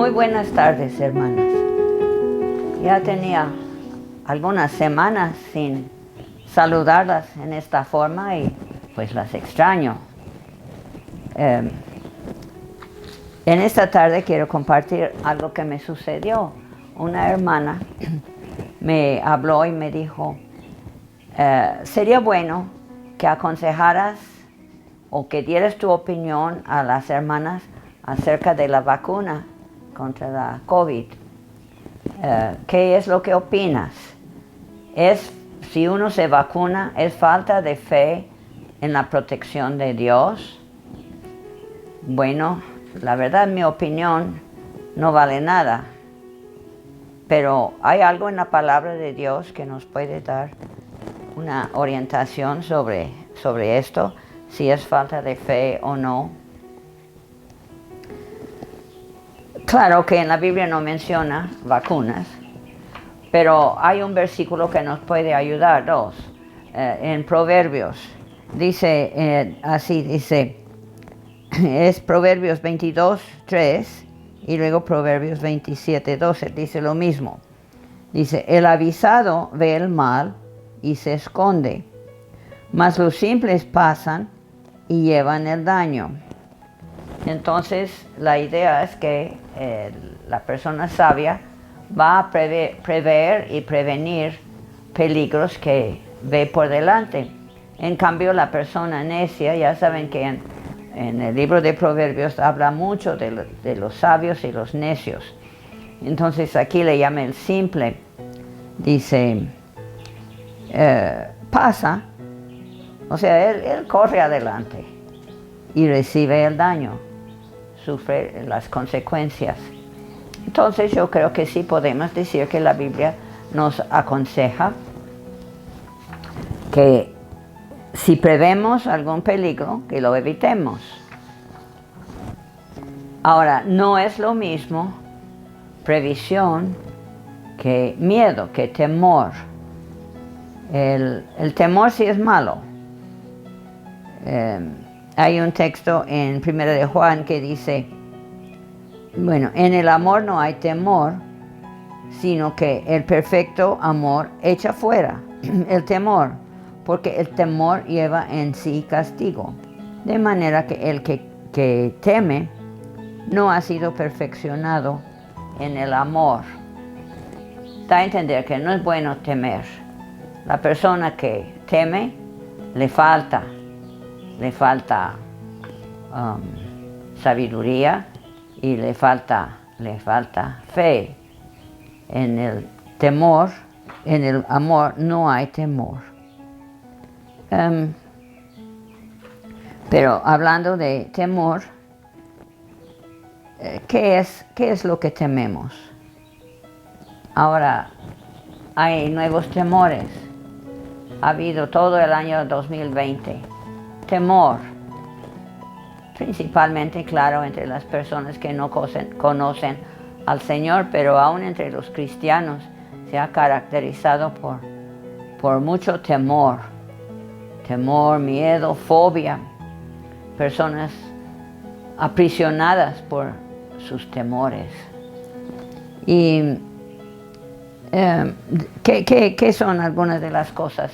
Muy buenas tardes, hermanas. Ya tenía algunas semanas sin saludarlas en esta forma y pues las extraño. En esta tarde quiero compartir algo que me sucedió. Una hermana me habló y me dijo, sería bueno que aconsejaras o que dieras tu opinión a las hermanas acerca de la vacuna contra la COVID. ¿Qué es lo que opinas? Si uno se vacuna, ¿es falta de fe en la protección de Dios? Bueno, la verdad mi opinión no vale nada, pero hay algo en la palabra de Dios que nos puede dar una orientación sobre esto, si es falta de fe o no. Claro que en la Biblia no menciona vacunas, pero hay un versículo que nos puede ayudar, en Proverbios. Dice, así dice, es Proverbios 22:3 y luego Proverbios 27:12, dice lo mismo. Dice, el avisado ve el mal y se esconde, mas los simples pasan y llevan el daño. Entonces, la idea es que la persona sabia va a prever y prevenir peligros que ve por delante. En cambio, la persona necia, ya saben que en el libro de Proverbios habla mucho de los sabios y los necios. Entonces, aquí le llama el simple. Dice, pasa, o sea, él corre adelante y recibe el daño, sufre las consecuencias. Entonces yo creo que sí podemos decir que la Biblia nos aconseja que si prevemos algún peligro, que lo evitemos. Ahora, no es lo mismo previsión que miedo, que temor. El temor sí es malo. Hay un texto en 1 de Juan que dice, bueno, en el amor no hay temor, sino que el perfecto amor echa fuera el temor, porque el temor lleva en sí castigo, de manera que el que teme no ha sido perfeccionado en el amor. Da a entender que no es bueno temer. La persona que teme le falta sabiduría y le falta fe. En el temor, en el amor no hay temor. Pero hablando de temor, ¿qué es lo que tememos? Ahora hay nuevos temores. Ha habido todo el año 2020. Temor, principalmente, claro, entre las personas que no conocen al Señor, pero aún entre los cristianos se ha caracterizado por mucho temor, miedo, fobia, personas aprisionadas por sus temores. Y ¿qué son algunas de las cosas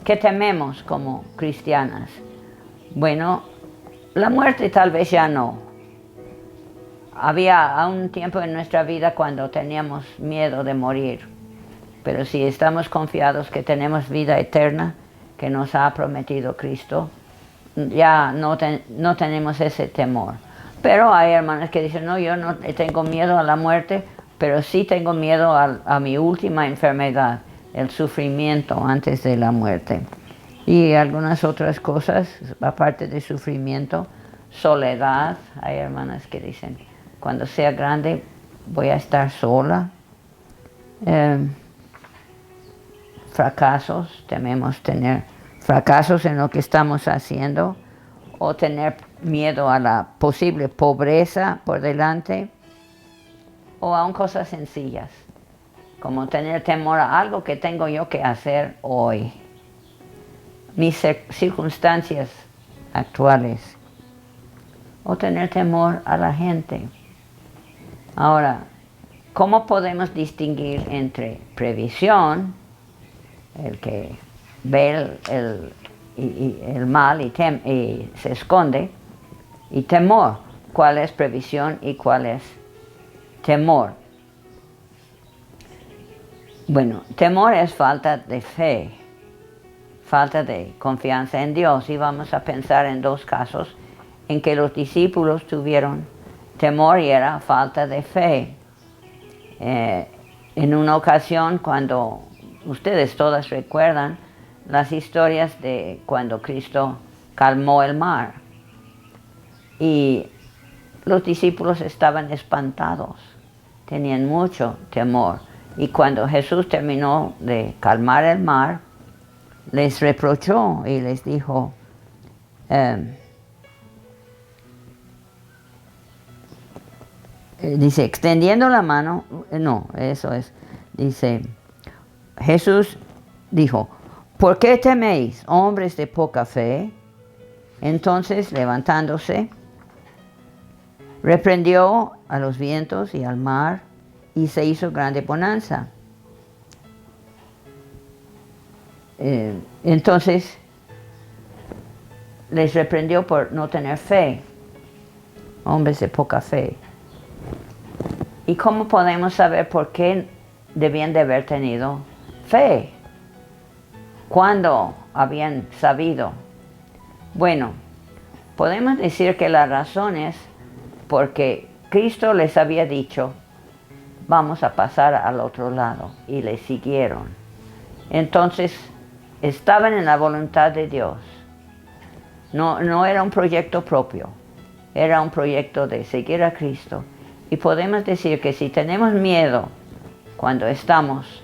que tememos como cristianas? Bueno, la muerte tal vez ya no. Había un tiempo en nuestra vida cuando teníamos miedo de morir, pero si estamos confiados que tenemos vida eterna que nos ha prometido Cristo, ya no tenemos ese temor. Pero hay hermanas que dicen, no, yo no tengo miedo a la muerte, pero sí tengo miedo a mi última enfermedad, el sufrimiento antes de la muerte. Y algunas otras cosas, aparte de sufrimiento, soledad. Hay hermanas que dicen, cuando sea grande voy a estar sola. Fracasos, tememos tener fracasos en lo que estamos haciendo, o tener miedo a la posible pobreza por delante, o aún cosas sencillas, como tener temor a algo que tengo yo que hacer hoy. Mis circunstancias actuales, o tener temor a la gente. Ahora, ¿cómo podemos distinguir entre previsión, el que ve el mal y se esconde, y temor? ¿Cuál es previsión y cuál es temor? Bueno, temor es falta de fe, falta de confianza en Dios, y vamos a pensar en dos casos en que los discípulos tuvieron temor y era falta de fe. En una ocasión, cuando ustedes todas recuerdan las historias de cuando Cristo calmó el mar y los discípulos estaban espantados, tenían mucho temor, y cuando Jesús terminó de calmar el mar, les reprochó y les dijo, dice, extendiendo la mano, dice, Jesús dijo, ¿por qué teméis, hombres de poca fe? Entonces, levantándose, reprendió a los vientos y al mar, y se hizo grande bonanza. Entonces, les reprendió por no tener fe, hombres de poca fe. ¿Y cómo podemos saber por qué debían de haber tenido fe? ¿Cuándo habían sabido? Bueno, podemos decir que la razón es porque Cristo les había dicho, vamos a pasar al otro lado, y le siguieron. Entonces, estaban en la voluntad de Dios. No era un proyecto propio, era un proyecto de seguir a Cristo. Y podemos decir que si tenemos miedo cuando estamos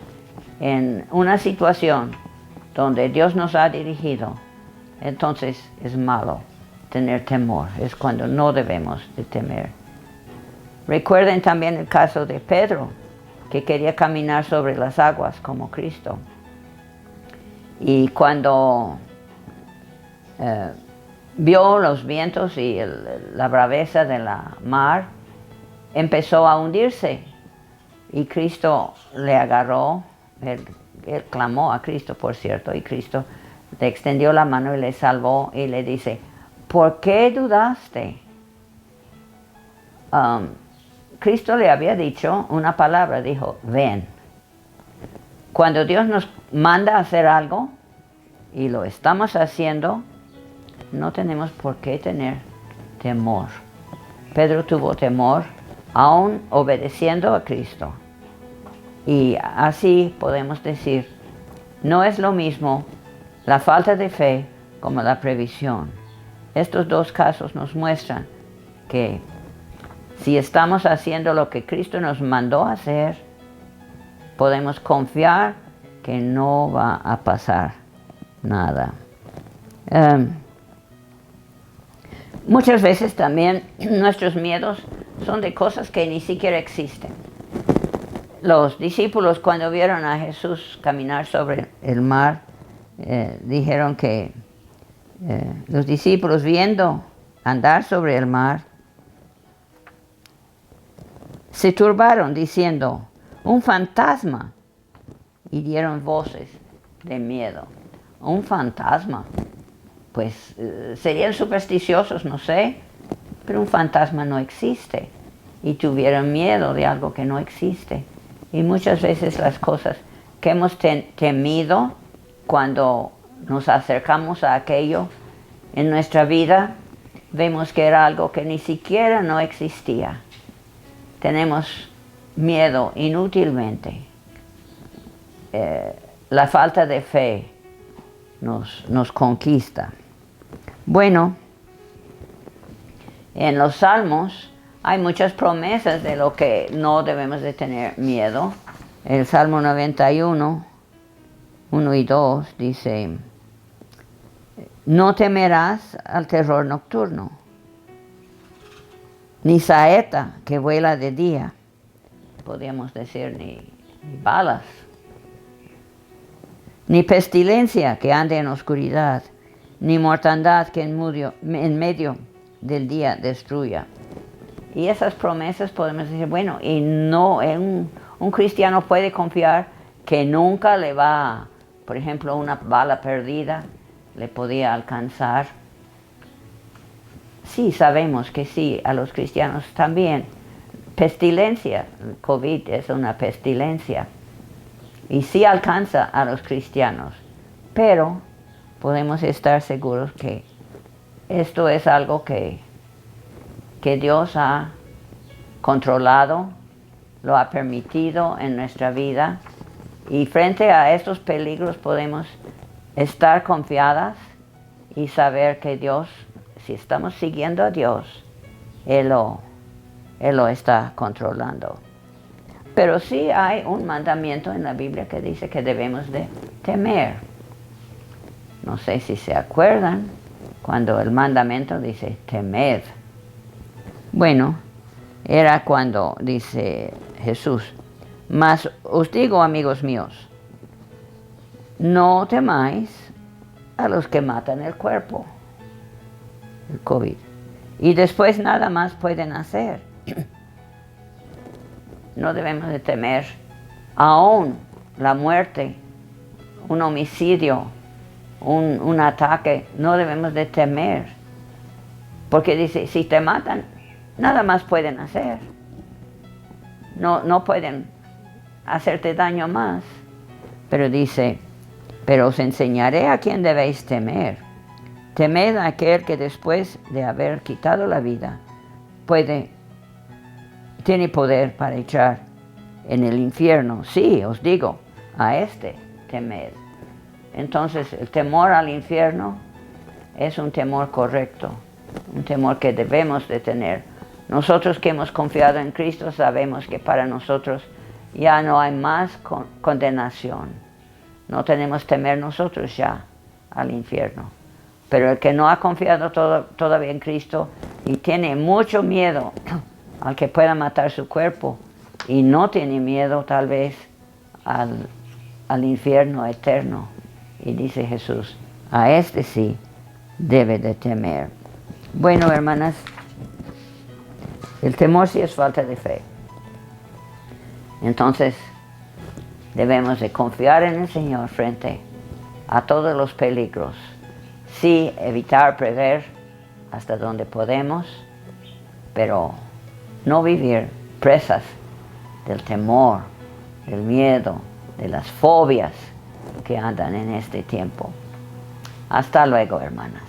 en una situación donde Dios nos ha dirigido, entonces es malo tener temor, es cuando no debemos de temer. Recuerden también el caso de Pedro, que quería caminar sobre las aguas como Cristo. Y cuando vio los vientos y la braveza de la mar, empezó a hundirse. Y Cristo le agarró, él clamó a Cristo, por cierto, y Cristo le extendió la mano y le salvó y le dice, ¿por qué dudaste? Cristo le había dicho una palabra, dijo, ven. Cuando Dios nos manda a hacer algo y lo estamos haciendo, no tenemos por qué tener temor. Pedro tuvo temor aún obedeciendo a Cristo. Y así podemos decir, no es lo mismo la falta de fe como la previsión. Estos dos casos nos muestran que si estamos haciendo lo que Cristo nos mandó hacer, podemos confiar que no va a pasar nada. Muchas veces también nuestros miedos son de cosas que ni siquiera existen. Los discípulos, cuando vieron a Jesús caminar sobre el mar, dijeron que los discípulos, viendo andar sobre el mar, se turbaron diciendo, un fantasma, y dieron voces de miedo. Un fantasma, pues serían supersticiosos, no sé, pero un fantasma no existe, y tuvieron miedo de algo que no existe. Y muchas veces las cosas que hemos temido cuando nos acercamos a aquello en nuestra vida, vemos que era algo que ni siquiera no existía. Tenemos miedo inútilmente. La falta de fe nos conquista. Bueno, en los Salmos hay muchas promesas de lo que no debemos de tener miedo. El Salmo 91, 1 y 2 dice, no temerás al terror nocturno, ni saeta que vuela de día, podríamos decir ni balas, ni pestilencia que ande en oscuridad, ni mortandad que en medio del día destruya. Y esas promesas podemos decir, bueno, y no, un cristiano puede confiar que nunca le va, por ejemplo, una bala perdida le podía alcanzar. Sí, sabemos que sí, a los cristianos también. Pestilencia, COVID es una pestilencia. Y sí alcanza a los cristianos, pero podemos estar seguros que esto es algo que Dios ha controlado, lo ha permitido en nuestra vida, y frente a estos peligros podemos estar confiadas y saber que Dios, si estamos siguiendo a Dios, Él lo está controlando. Pero sí hay un mandamiento en la Biblia que dice que debemos de temer. No sé si se acuerdan cuando el mandamiento dice temed. Bueno, era cuando dice Jesús, mas os digo, amigos míos, no temáis a los que matan el cuerpo, el COVID, y después nada más pueden hacer. No debemos de temer aún la muerte, un homicidio, un ataque, no debemos de temer, porque dice, si te matan, nada más pueden hacer, no pueden hacerte daño más, pero dice, pero os enseñaré a quién debéis temer. Temed a aquel que después de haber quitado la vida, tiene poder para echar en el infierno. Sí, os digo, a este temed. Entonces, el temor al infierno es un temor correcto, un temor que debemos de tener. Nosotros que hemos confiado en Cristo sabemos que para nosotros ya no hay más condenación. No tenemos temer nosotros ya al infierno. Pero el que no ha confiado todavía en Cristo y tiene mucho miedo al que pueda matar su cuerpo y no tiene miedo tal vez al infierno eterno. Y dice Jesús, a este sí debe de temer. Bueno, hermanas, el temor sí es falta de fe. Entonces, debemos de confiar en el Señor frente a todos los peligros. Sí, evitar, prever hasta donde podemos, pero no vivir presas del temor, del miedo, de las fobias que andan en este tiempo. Hasta luego, hermanas.